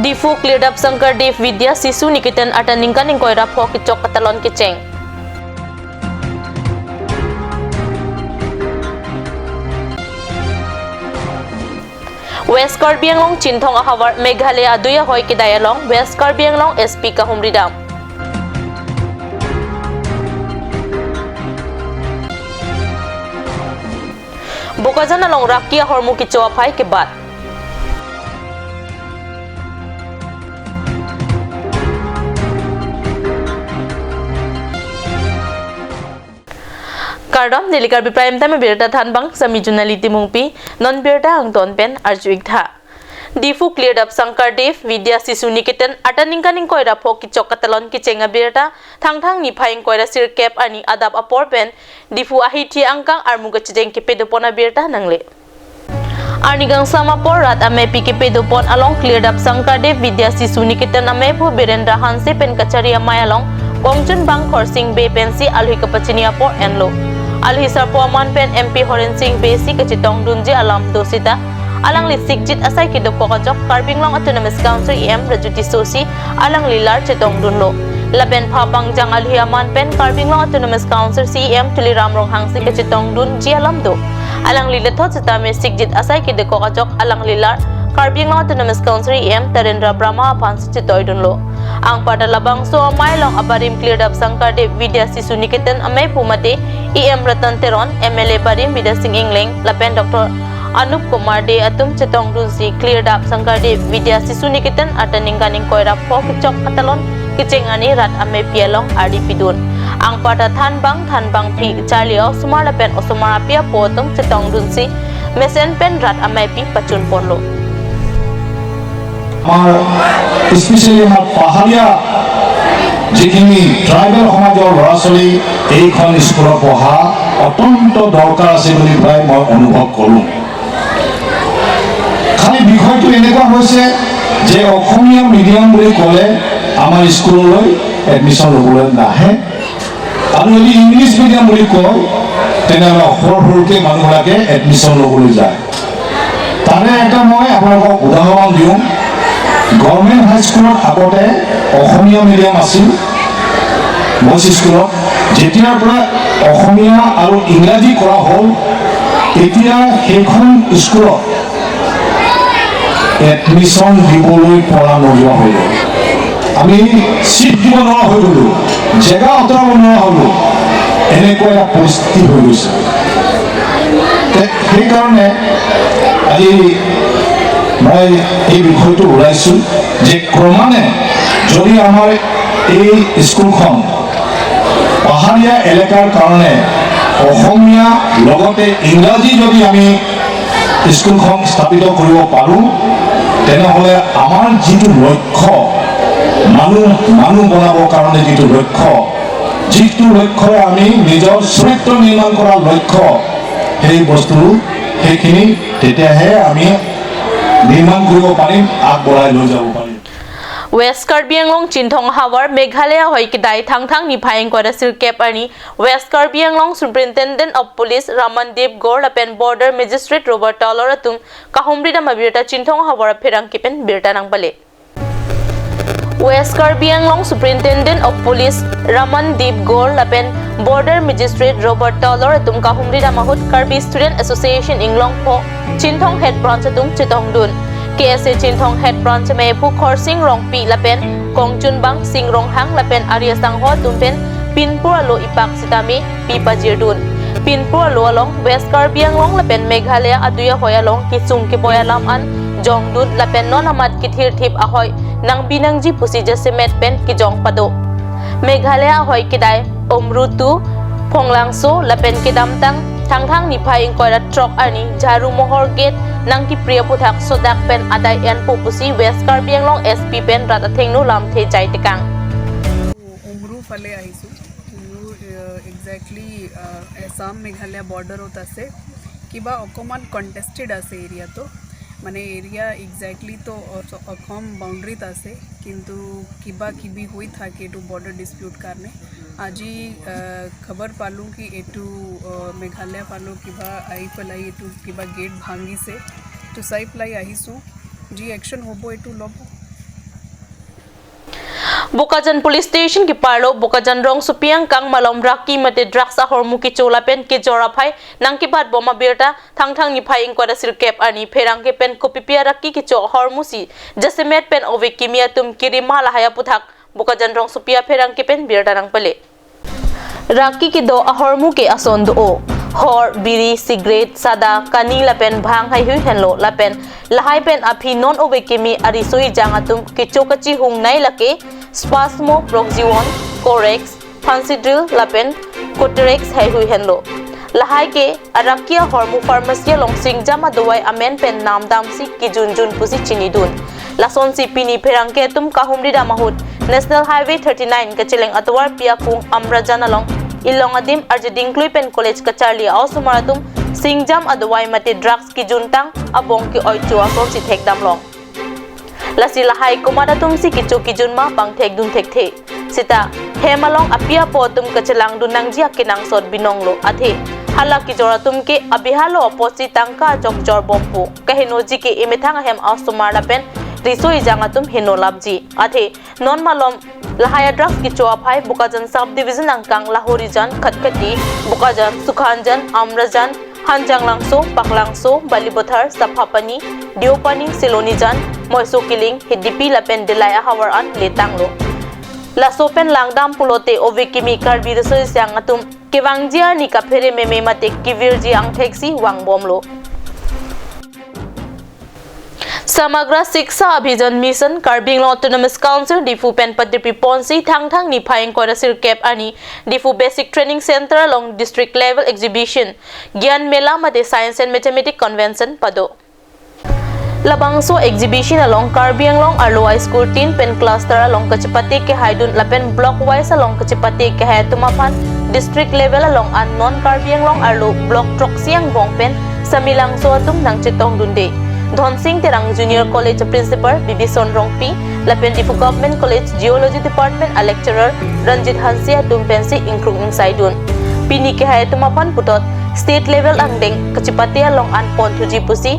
Difu cleared up Sankardev Vidya Sisu Nikitan Ataningkan in Koira Pokit Chok Katalon Kicheng. West Karbi Anglong Chinthong Ahawar Meghalaya Aduya Hoi Kidayalong West Karbi Anglong SP Kahumridam. Bukajan along Rakia Hormu Kichoa Pai Kibat. Kardam Nili Karbi Prime Time Birta Thanbang Sami Junaliti Mungpi Non Birta Ang Ton Pen Arjuigtha. Difu cleared up Sankardev Vidya Sisu Nikitan Ataningkaning Koira Poki Chokatalon Kichenga Birta Thangthang Nipaing Koira Sirkep Ani Adap Apor Pen Difu Ahiti Angkang Armuga Chiteng Kipedopona Birta Nangle. Arnigang Samapor Rat Amepi Kipedopon along cleared up Sankardev Vidya Sisu Nikitan Amepu Birendra Hanse Pen Kacharia Mayalong Kongchun Bang Khorsing Bay Pensi Alhi Kapachiniya Por Enlo. Alhisar Puaman Pen MP Horen Singh Besi Kachitong Dunji Alam Dosita Alang Lisikjit Asai Kidok Kokajok Karbinglong Autonomous Council EM Rajuti Sosi Alang Lilar Chitong Dunlo Laben Phabang Jang Alhiaman Pen Karbinglong Autonomous Council CEM Tuli Ramrong Hangsi Kachitong Dun Ji Alam Do Alang Lilathot Sitame Sikjit Asai Kidok Kokajok Alang Lilar Karbinglong Autonomous Council EM Tarendra Brahma Apansi Chitoy Dunlo Ang padalabang so Mailong Abarim cleared up Sankardev Vidya Sisu Nikitan Amay Pumate EM Ratan Teron MLA Barim Vidya Singh Ingling Lapen Dr. Anup Kumar De Atum Chetong Dunsi cleared up Sankardev Vidya Sisu Nikitan Ataningkaning Koira Pokchok Katalon Kichengani Rat Amay Pialong RDP Dun Ang pada Thanbang Pi Charlio Sumar Lapen Osumar Pia Potom Chetong Dunsi Mesen Pen Rat Amay Pi Pachun Ponlo especially আমার পাহাড়িয়া যিখিনি tribal সমাজৰ ল'ৰা ছোৱালী এইখন স্কুলত পঢ়া অত্যন্ত দৰকাৰ আছে বুলি প্ৰায় মই অনুভৱ কৰোঁ খালি বিষয়টো এনেকুৱা হৈছে যে অসমীয়া মিডিয়াম বুলি ক'লে আমাৰ স্কুললৈ এডমিশ্যন ল'বলৈ নাহে আৰু যদি ইংলিছ মিডিয়াম বুলি কয় তেনেহ'লে সৰুকৈ মানুহবিলাকে এডমিশ্যন ল'বলৈ যায় তাৰে এটা মই আপোনালোকক উদাহৰণ দিওঁ গভৰ্ণমেণ্ট হাইস্কুলত আগতে অসমীয়া মিডিয়াম আছিল বইজ স্কুলত যেতিয়াৰ পৰা অসমীয়া আৰু ইংৰাজী কৰা হ'ল এতিয়া সেইখন স্কুলত এডমিশ্যন দিবলৈ পৰা নোযোৱা হৈ গ'ল আমি চিট দিব নোৱাৰা হৈ গ'লোঁ জেগা আঁতৰাব নোৱাৰা হ'লোঁ এনেকুৱা এটা পৰিস্থিতি হৈ গৈছে সেইকাৰণে আজি মই এই বিষয়টো ওলাইছো যে ক্ৰমানে যদি আমাৰ এই স্কুলখন পাহাৰীয়া এলেকাৰ কাৰণে অসমীয়া লগতে ইংৰাজী যদি আমি স্কুলখন স্থাপিত কৰিব পাৰোঁ তেনেহ'লে আমাৰ যিটো লক্ষ্য মানুহ বনাবৰ কাৰণে যিটো লক্ষ্যৰে আমি নিজৰ চৰিত্ৰ নিৰ্মাণ কৰাৰ লক্ষ্য সেই বস্তু সেইখিনি তেতিয়াহে আমি নিৰ্মাণ কৰিব পাৰিম আগবঢ়াই লৈ যাব পাৰিম West Karbi Anglong Chinthong Hawar Meghalaya Hoi Kidai Thangthang Nipaing Koira Sirkep Ani West Karbi Anglong Superintendent of Police Ramandeep Gaur Lapen Border Magistrate Robert Taloratum Kahumrida Mabirta Chinthong Hawar Phirang Kipen Birta Nang Bale West Karbi Anglong Superintendent of Police Ramandeep Gaur Lapen Border Magistrate Robert Taloratum Kahumrida Mahut Karbi Student Association Inglong Po Chinthong Head Branch Atum Chitong Dun KSA Chinthong Head Branch May Pu Khorsing Rong Pi Lapen Kongchun Bang Sing Rong Hang Lapen Arya Sangho Tumpen Pinpur Alo Ipak Sitami Pi Pajirdun Pinpur Alo Along West Karbi Anglong Lapen Meghalaya Aduya Hoyalong Kisung Kiboya Lam An Jongdun Lapen Nonamat Kithir Thip Ahoy Nang Binangji Pusi Jasimet Pen Kijong Pado Meghalaya Hoy Kidai Omrutu Ponglangso Lapen Kidamtang Thangthang Nipaing Koira Trok Ani Jaru Mohor Gate Nang ki priya puthak sodak pen aday en pupusi West Karbi Anglong SP pen rata thengnu lamthe jai tekang umru fale ahisu umru exactly Assam Meghalaya border ot ase kiba okoman contested ase area to মানে area exactly তো অসম বাউন্ডারিত আছে কিন্তু কিবা কিবি হই থাকে এটু border dispute কারণে আজি খবর পালু কি এটু মেঘালয় পালো কিবা আই পেলাই এটু কিবা গেট ভাঙিছে তো চাই পেলাই আহিছোঁ যি একশ্যন হ'ব এটু ল'ব Bukajan Police Station ki parlo Bukajan rong supiang kang malom raki mate drugs a hormu ki chola pen ki jora phai nang ki bat boma berta thang ni phai ingkwada sirkep ani pherang ke pen kopipia raki ki cho hormu si jasemet pen ove kimia tum kiri mala haya puthak Bukajan rong supia pherang ke pen berta nang pale raki ki do a hormu ke ason do o hor biri cigarette sada kani lapen bhang hai hui henlo lapen lahai pen aphi non ove kimi arisoi jangatum ki chokachi hung nai lake spasmo proxion corex fansidril lapen coterex hai hui henlo lahai ke arakia hormu pharmacy long singjama dawai amen pen nam dam si ki jun pusi chini dun lason si pini pherang ke tum kahumri da mahut national highway 39 ka cheleng atwar pia kung amrajana long ilong adim arjading kluipen college ka charlie also maratum singjam adwai mate drugs ki juntang abong ki oichu ason si thekdam long lasi lahai kumadatum si kichu ki junma bang thek dun thek the sita hemalong apia potum ka chelang dunang jia kinang sot binonglo athe hala ki joratum ke abihalo oposi tangka jok jor bompu kahinoji ke imethang hem also marapen risoi jangatum hinolabji athe non malom lahaya drugs ki choa phai Bukajan sub division angkang lahorijan khatkati Bukajan sukhanjan amrajan hanjanglangso paklangso balibothar saphapani diopani silonijan moiso kiling hidipi lapen delaya hawar an letanglo lasopen langdam pulote ovekimi karbi resoi sangatum kewangjia ni kaphere meme mate kivirji angtheksi wangbomlo Samagra Shiksha Abhijan Mission Karbi Autonomous Council Difu Pen Patripi Ponsi thang ni phaing kora sirkep ani Difu Basic Training Center along district level exhibition Gyan Mela mate Science and Mathematics Convention pado Labangso exhibition along Karbi along Arloa School Teen Pen Cluster along Kachipati ke Haidun Lapen block wise along Kachipati ke Hayatumapan district level along an non Karbi along Arlo block Troxiang Bongpen Samilang Soatum nang Chitong Dunde Dhonsing Terang Junior College Principal Bibi Sonrongpi Lapen Difu Government College Geology Department a lecturer Ranjit Hansia Dumpensi Inkrung Saidun Pini ke Hayatumapan Putot State level angdeng Kachipati along an Pontuji Pusi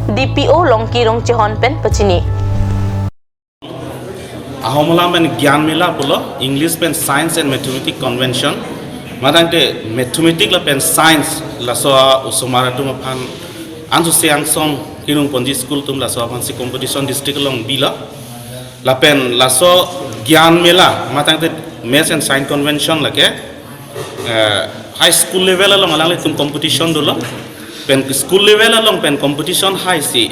DPO long kirong chihon pen pachini ahomula men gyan mela pulo English pen Science and Mathematics Convention madante mathematics la pen science la so usumara tum phan anju siang song kirung ponji school tum la so phan si competition district long bila la pen la so gyan mela matante maths and science convention la ke high school level long alang le tum competition dolo pen school level along pen competition high si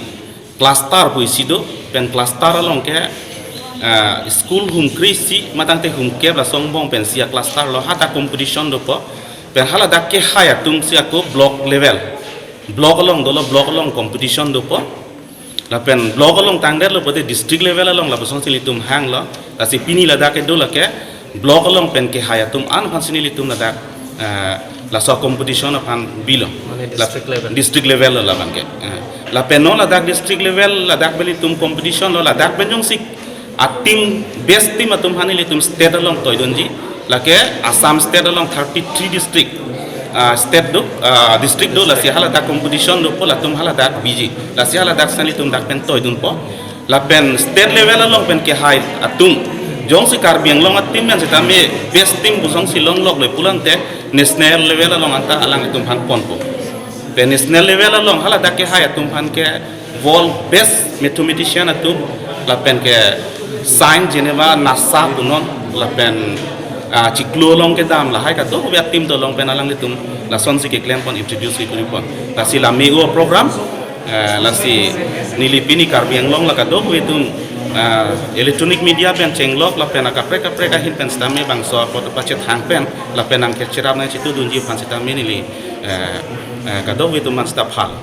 cluster puisi do pen cluster along ke school hum krisi matang te hum ke la songbong pen sia cluster lo hata competition do po pen hala dak ke haya tum sia ko block level block along competition do po la pen block along tangder lo pote district level along la boson sili tum hang lo la si pini la dak do la ke block along pen ke haya tum an phan sini li tum la dak la so competition apan bilo district level la banke la penon la dak district level la dak beli tum competition la dak benjong sik a team best team atum hani le tum state along toidonji la ke Assam state along 33 district state do district do la si hala dak competition do po la tum hala dak biji la si hala dak sani tum dak pen toidun po la pen state level along pen ke high atum jong si Karbi long atim men sita me best team busong si long lok le pulante national level along anta alang tum phan ponpo pe national level along hala dakke haya tum phan ke world best mathematician atum la pen ke science geneva nasa punon la pen chiklo long ke dam la hai ka to be team to long pen alang le tum la son si ke claim pon introduce ki kuri pon la si la mego program la si nilipini Karbi long la ka do we tum electronic media pen chenglok la pen ka preka hin pen stame bang so pot pachet hang pen la pen ang kechirap na chitu dunji phan stame ni li ka do witu man sta phal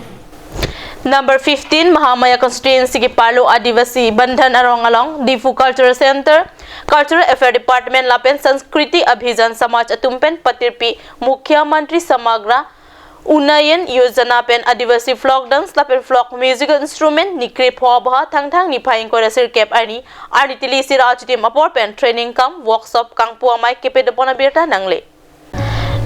Number 15 Mahamaya Constituency ki Palo Adivasi Bandhan Arong along Difu Cultural Center Cultural Affairs Department la pen Sanskriti Abhijan Samaj atumpen patirpi Mukhya Mantri Samagra Unayan Yojana pen Adivasi folk dance la pen folk musical instrument nikre phobha thang ni phaing kora sirkep ani tili sirajti mapor pen training kam workshop kangpu amai kepe depona berta nangle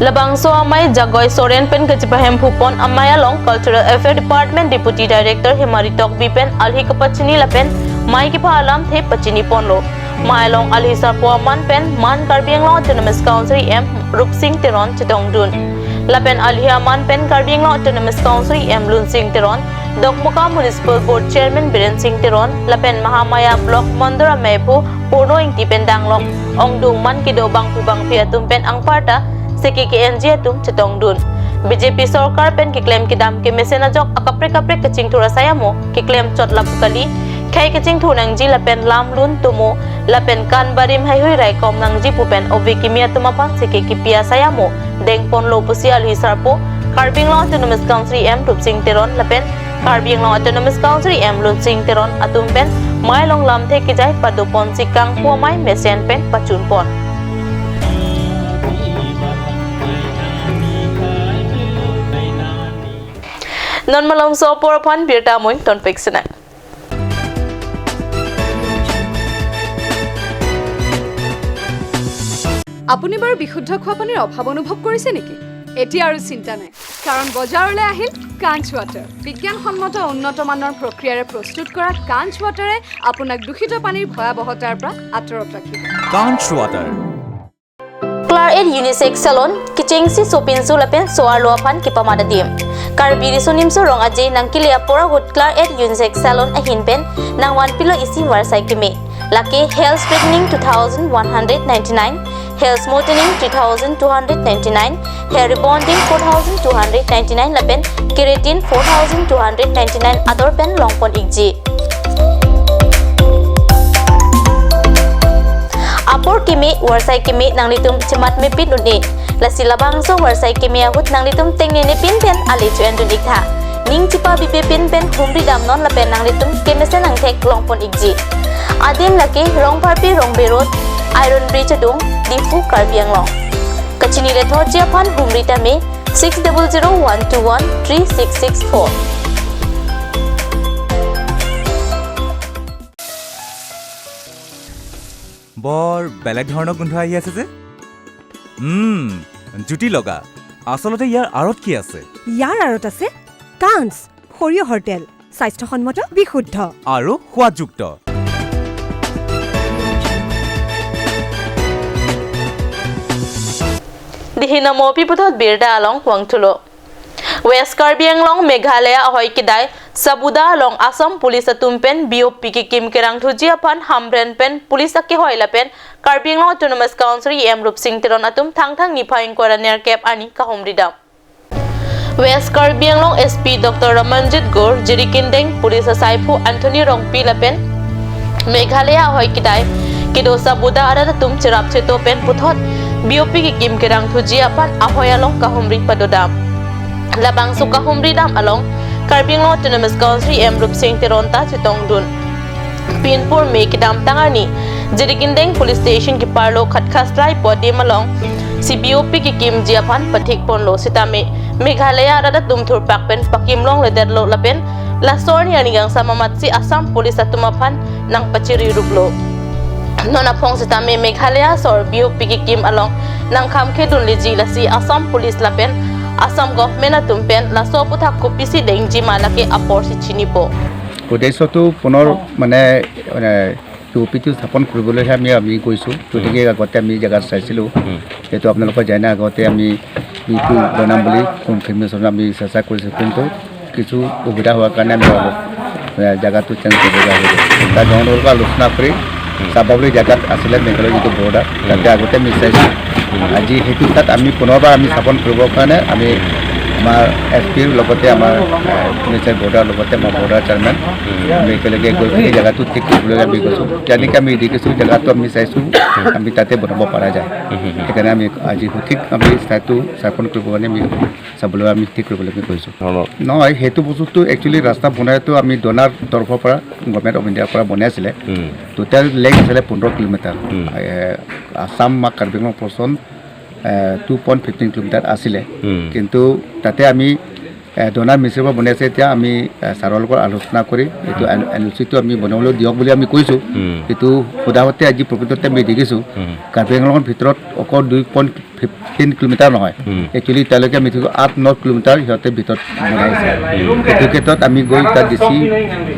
Labangso amai Jagoy Soren pen kachipahem phupon amai along Cultural Affairs Department Deputy Director Hemaritok Bipen alhi kapachini la pen mai ki phalam the pachini ponlo Mailong Alhisar po man pen man Karbi Anglong Autonomous Council M Rupsing Teron Chitong Dun. Lapen Alhia man pen Karbi Anglong Autonomous Council M Lunsing Teron, Dokmuka Municipal Board Chairman Biren Singh Teron, Lapen Mahamaya Block Mondora Mepu, Puno Ingti Pendanglong, Ong Dung man Kido Bang Pubang Piatum pen ang parta, CKKNG atum Chitong Dun. BJP Sarkar pen kiklaim kidam ke mesena jok akapre-kapre kaching thura saya mo kiklaim chot lapukali khai kaching thunang ji lapen lam lun tumo lapen kan barim hai hui rai kom nang ji pupen ovi kimia tumapang sike kipia saya mo deng pon lo pusi al hisarpo Karbi Anglong Autonomous Council M Rupsing Teron lapen Karbi Anglong Autonomous Council M Lunsing Teron atum pen mai long lam the ki jai padu pon sikang pu mai mesen pen pachun pon non malong so por pon birta moin ton pexena আপুনি বাৰু বিশুদ্ধ খোৱা পানীৰ অভাৱ অনুভৱ কৰিছে নেকি এতিয়া আৰু চিন্তা নাই কাৰণ বজাৰলৈ আহিল কাঞ্চ ৱাটাৰ বিজ্ঞানসন্মত উন্নত মানৰ প্ৰক্ৰিয়াৰে প্ৰস্তুত কৰা কাঞ্চ ৱাটাৰে আপোনাক দূষিত পানীৰ ভয়াৱহতাৰ পৰা আঁতৰত ৰাখিব কাঞ্চ water Claret Unisex Salon kichengsi sopinsu lapen soar luapan kipamada dim Karbi risonim so rong aje nang kilia pora hot Claret Unisex Salon ahin pen nang 1 pilo isi warsai kime laki hair straightening 2199 hair smoothing 3299 hair rebonding 4299 lapen keratin 4299 other pen long pon igji Apor kimi warsai kimi nang litum cemat mepin unni lasi labang so warsai kimi ahut nang litum teng ne pin pen ali chuan dun ikha ning chipa bipe pin pen humri dam non lapen nang litum kemese nang thek longpon ikji adim laki rong parpi rong berot iron bridge dung difu Karbi Anglong kachini le thorjia phan humri ta me 6001213664 বৰ বেলেগ ধৰণৰ গোন্ধ আহি আছে যে জুতি লগা আচলতে ইয়াৰ আঁৰত কি আছে ইয়াৰ আঁৰত আছে কাঞ্চ সৰিয়হৰ তেল স্বাস্থ্যসন্মত বিশুদ্ধ আৰু সোৱাদযুক্ত Dihina mo piputot birda along wangtulo West Karbi Anglong Meghalaya ahoy kidai sabuda along Assam Police atumpen BOP ki kim kerang thujia pan hamren pen police ki hoila pen Karbi Anglong Autonomous Council M Rupsing Teron atum thang ni phaing kora ner cap ani ka homridam West Karbi Anglong SP Dr. Ramanjit Gaur Jirikindeng Police Saipu Anthony Rongpi lapen Meghalaya ahoy kidai kido sabuda ara tum chirap cheto pen puthot BOP ki kim kerang thujia pan ahoy along ka homri padodam Labang suka humri dam along Karbi Anglong Autonomous Council M Rupsing Teron ta chitong dun Pinpur me kidam tangani Jirikindeng Police Station ki parlo khatkhastrai podim along CBOP ki kim jiapan pathik ponlo sitame Meghalaya rada tumthur pakpen pakimlong lederlo lapen lasor yani gang samamat si Assam Police atumapan nang pachiri rublo nona phong sitame Meghalaya sor BOP ki kim along nang khamke dun liji lasi Assam Police lapen Assam government atumpen laso puthak kopisi dengji malake apor si chinipo উদ্দেশ্যটো পুনৰ মানে ইউপিটো স্থাপন কৰিবলৈ আমি গৈছোঁ গতিকে আগতে আমি জেগাত চাইছিলোঁ সেইটো আপোনালোকৰ জানে আগতে আমি ইউপি বনাম বুলি কনফাৰ্মেশ্যন আমি চেষ্টা কৰিছোঁ কিন্তু কিছু সুবিধা হোৱাৰ কাৰণে আমি জেগাটো চেঞ্জ কৰিবলগীয়া হৈ গৈছে তাৰ গাঁৱৰ লগত আলোচনা কৰি চাবলৈ জেগাত আছিলে মেঘালয় যিটো বৰ্ডাৰ তাতে আগতে আমি চাইছোঁ আজি সেইটো তাত আমি পুনৰবাৰ আমি স্থাপন কৰিবৰ কাৰণে আমি আমাৰ এছপিৰ লগতে আমাৰ নেচাৰ বৰ্ডাৰ লগতে আমাৰ বৰ্ডাৰ চেয়াৰমেন আমি একেলগে গৈ সেই জেগাটো ঠিক কৰিবলৈ আমি গৈছোঁ যেনেকৈ আমি দেখিছোঁ জেগাটো আমি চাইছোঁ আমি তাতে বনাব পৰা যায় সেইকাৰণে আমি আজি সঠিক আমি ঠাইটো স্থাপন কৰিবৰ কাৰণে আমি চাবলৈ আমি ঠিক কৰিবলৈ আমি গৈছোঁ নহয় সেইটো বস্তুটো একচুৱেলি ৰাস্তা বনাইতো আমি ডনাৰ তৰফৰ পৰা গভৰ্ণমেণ্ট অফ ইণ্ডিয়াৰ পৰা বনাইছিলে টোটেল লেগ আছিলে 15 kilometre Assam Karbi Anglong portion 2.15 kilometre আছিলে কিন্তু তাতে আমি ডনাৰ মিশ্ৰৰ পৰা বনাইছে এতিয়া আমি ছাৰৰ লগত আলোচনা কৰি এইটো এনঅ'চিটো আমি বনাবলৈ দিয়ক বুলি আমি কৈছোঁ কিন্তু সোধামতে আজি প্ৰকৃততে আমি দেখিছোঁ কাৰ্বি আংলঙৰ ভিতৰত অকল 2.15 কিলোমিটাৰ নহয় একচুৱেলি এতিয়ালৈকে আমি 8-9 কিলোমিটাৰ সিহঁতে ভিতৰত বনাইছে সেইটো ক্ষেত্ৰত আমি গৈ তাত ডিচি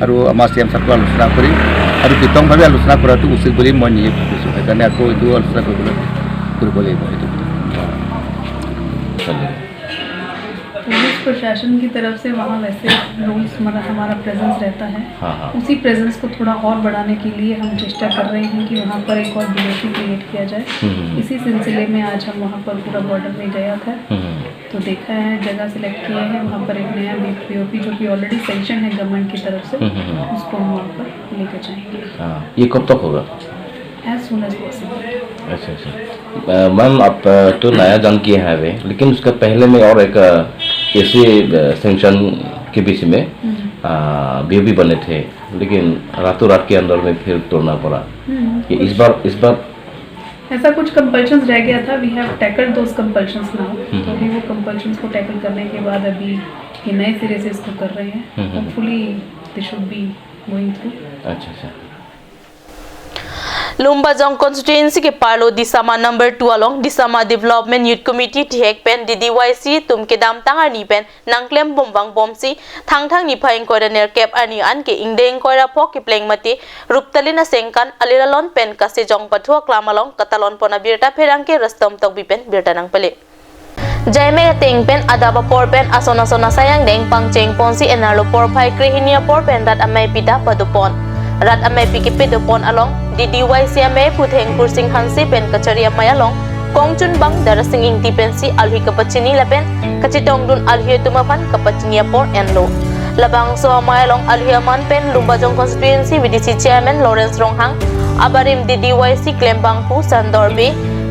আৰু আমাৰ CM ছাৰক আলোচনা কৰি আৰু বিতংভাৱে আলোচনা কৰাটো উচিত বুলি মই নিজে ভাবিছোঁ সেইকাৰণে আকৌ এইটো আলোচনা কৰিব লাগিব সেইটো पुलिस प्रशासन की तरफ से वहाँ वैसे रूल्स हमारा प्रेजेंस रहता है। उसी प्रेजेंस को थोड़ा और बढ़ाने के लिए हम चेष्टा कर रहे हैं कि वहाँ पर एक और बीओपी क्रिएट किया जाए। इसी सिलसिले में आज हम वहाँ पर पूरा बॉर्डर में गया था तो देखा है, जगह सिलेक्ट किए हैं, वहाँ पर एक नया बीओपी जो कि ऑलरेडी सेंक्शन है गवर्नमेंट की तरफ से, उसको हम वहाँ पर लेकर जाएंगे। ये कब तक होगा? As soon as possible. अच्छा अच्छा मैम, आप तो नया जॉइन किए हैं अभी, लेकिन उसका पहले में और एक ऐसे सेंक्शन के बीच में बीओपी बने थे, लेकिन रातों रात के अंदर में फिर तोड़ना पड़ा। कि इस बार ऐसा कुछ कंपल्शंस रह गया था। We have tackled those compulsions now, तो अभी वो कंपल्शंस को टैकल करने के बाद अभी ये नए सिरे से इसको कर रहे हैं। Hopefully they should be going through. अच्छा अच्छा Lumbajong constituency ke Parlo Disama number 2 along Disama Development Youth Committee Tihek pen DDYC tumke dam tangar ni pen nangklem bombang bomsi thang ni phaing koida ner cap ani an ke ingdeng koira phok ki pleng mati ruptalina sengkan alilalon pen kase jong pathua klamalong katalon pona birta pherang ke rastom tok bi pen birta nang pele Jaime ting pen adaba por pen asona sayang deng pang cheng ponsi enarlo por phai krihinia por pen rat amai pita padupon rat amai pikipe dupon along DDYC amai putheng kursing hansi pen kacharia mayalong kongchun bang darasing ing dipensi alhi kapachini lapen kachitong dun alhi tumapan kapachinia por enlo labang so mayalong alhi aman pen Lumbajong constituency VDC chairman Lawrence Ronghang abarim DDYC klembang pu sandorbe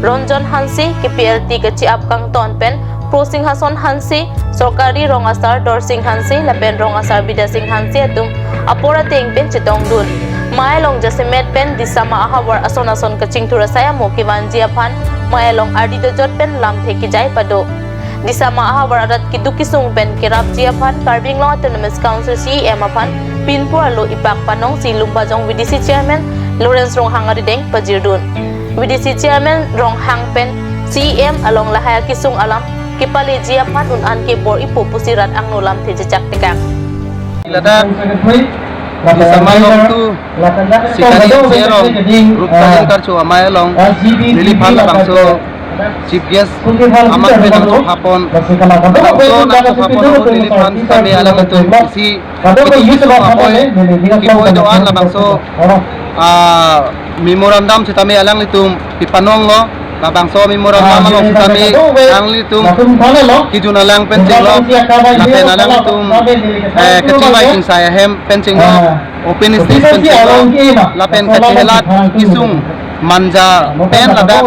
Ronjon Hansi KPLT kachi apkang ton pen Prosing Hason Hansi Sorkari Rongasar Dorsing Hansi Lapen Rongasar Bidasing Hansi atum apora ting pen chitong dun Maelong Jasemet pen Disama ahawar ason kaching turasaya mokiwan jiaphan Maelong ardi dojot pen lam theki jai pado Disama ahawar adat kidukisung pen kirap jiaphan Karbi Autonomous Council CEM aphan Pinpur lo ipak panong si Lumbajong VDC chairman Lawrence Ronghang arideng pajirdun VDC chairman Ronghang pen CEM along lahaya kisung alam kipali jiaphan unan ke bor ipo pusirat ang nolam thejak tekang Samayong tu sikari serong ruptalin karcho amayalong niliphan bangso chief guest aman pedang hapon bangso na hapon niliphan kami alam itu isi itu apoy kipoy doan la bangso memorandum sitami alang itu pipanong lo bangso memorandum alang sitami alang itu kijun alang pencing lo lapen alang itu kecil baik saya hem pencing lo open stage pencing lo lapen kecilat kisung manja pen lada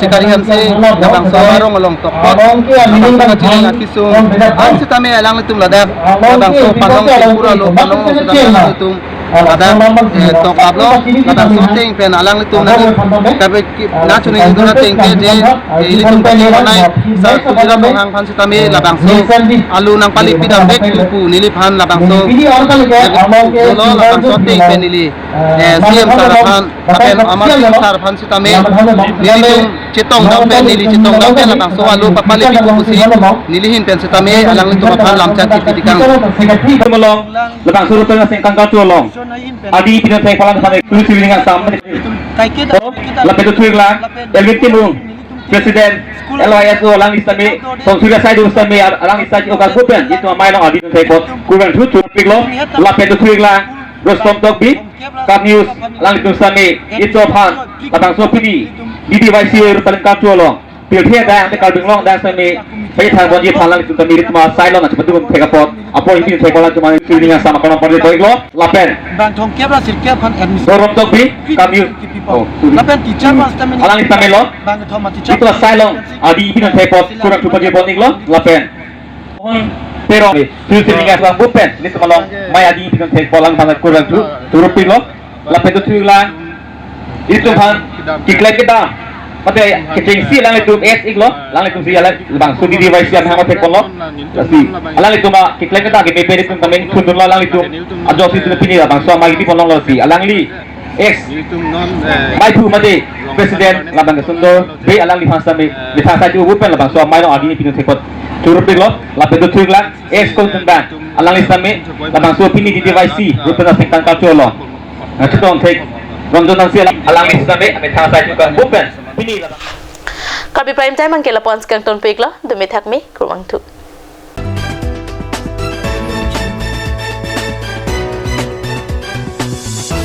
sekalian si bangso arong along tokot bangso kecil kisung ang sitami alang itu lada bangso panong pura lo panong sitami alang itu ada tokablo kadang something pen alang itu nanti tapi nachuni itu nanti ke je itu pasti manai sa kujira penghang pan sitami labangso alu nang pali pidang bek tuku niliphan labangso lo labangso ting pen nili CM saraphan tapi amar saraphan sitami nilitung citong dang pen nili citong dang pen labangso alu papali piku pusi nilihin pen sitami alang itu mapan lamchat kipitikang malong labangso rupen sengkang kau long adi pinang saya palang sampai tulis dengan sama lapet tu lang elvin timung presiden LYSO lang istami sudah saya dulu istami lang istami okat kupen itu amai long adi saya pot kupen tu piklo lapet tu lang Rostom Tokbi Kap News lang itu istami itu pan batang sopini DDYC rupalan kau long pilih dah anda kalau bingung dah istami bagi thang bonji palang itu istami itu mah saya long nak seperti pun tega pot apa ini saya palang cuma tulis dengan sama kalau pada itu lo lapen bang thong kebra sirke phan Rostom Tokbi Kap News lapen teacher mas tamen alang istami lo bang thong ma teacher itu saya long adi pinang saya pot kurang cuba je pot lo lapen pero tulis dengan sama bupen ini cuma long mai adi pinang saya palang sama kurang turut pilo lapen itu tulis lang itu pan kiklan kita mate kecing si lang itu es iglo lang itu si alang bang sudi device yang hama tekon lo si alang itu ma kiklan kita ke mepe itu tamen kundun lo lang itu ajo si itu pini bang so magi di ponong lo si alang li ex mai tu mate presiden labang sundo be alang li phasa me litha sa ju bupen labang so mai lo adi pini tekot turut pilo lape tu lang ex ko tunda alang li same labang so pini di device rupen sengkang kacolo ชุดนอนเทครวมจนทั้งเสียอลังมิสตาเมอเมทางใส่ชุดกันบุปเป็นพี่นี่ละ Karbi prime time ang kila pons kang ton piglo, dumitag mi, kurwang tu.